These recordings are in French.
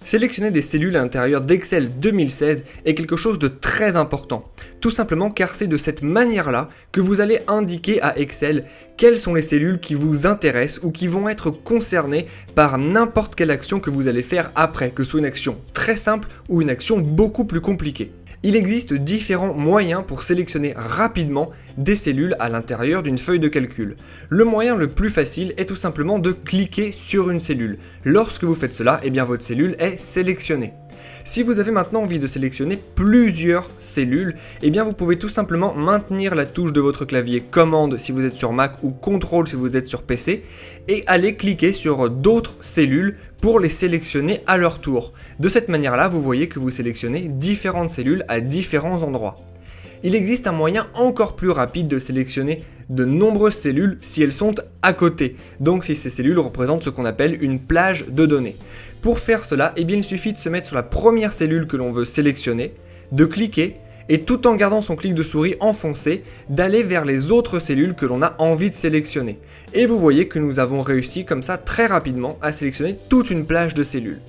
Sélectionner des cellules à l'intérieur d'Excel 2016 est quelque chose de très important, tout simplement car c'est de cette manière-là que vous allez indiquer à Excel quelles sont les cellules qui vous intéressent ou qui vont être concernées par n'importe quelle action que vous allez faire après, que ce soit une action très simple ou une action beaucoup plus compliquée. Il existe différents moyens pour sélectionner rapidement des cellules à l'intérieur d'une feuille de calcul. Le moyen le plus facile est tout simplement de cliquer sur une cellule. Lorsque vous faites cela, eh bien votre cellule est sélectionnée. Si vous avez maintenant envie de sélectionner plusieurs cellules, eh bien vous pouvez tout simplement maintenir la touche de votre clavier commande si vous êtes sur Mac ou contrôle si vous êtes sur PC et aller cliquer sur d'autres cellules pour les sélectionner à leur tour. De cette manière-là, vous voyez que vous sélectionnez différentes cellules à différents endroits. Il existe un moyen encore plus rapide de sélectionner de nombreuses cellules si elles sont à côté, donc si ces cellules représentent ce qu'on appelle une plage de données. Pour faire cela, eh bien, il suffit de se mettre sur la première cellule que l'on veut sélectionner, de cliquer et tout en gardant son clic de souris enfoncé, d'aller vers les autres cellules que l'on a envie de sélectionner. Et vous voyez que nous avons réussi comme ça très rapidement à sélectionner toute une plage de cellules.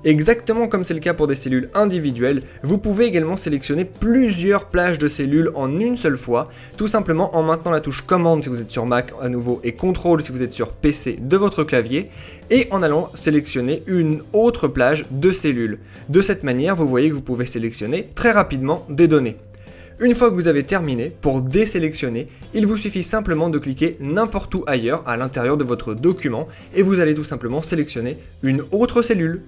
Exactement comme c'est le cas pour des cellules individuelles, vous pouvez également sélectionner plusieurs plages de cellules en une seule fois, tout simplement en maintenant la touche commande si vous êtes sur Mac à nouveau et contrôle si vous êtes sur PC de votre clavier, et en allant sélectionner une autre plage de cellules. De cette manière, vous voyez que vous pouvez sélectionner très rapidement des données. Une fois que vous avez terminé, pour désélectionner, il vous suffit simplement de cliquer n'importe où ailleurs à l'intérieur de votre document et vous allez tout simplement sélectionner une autre cellule.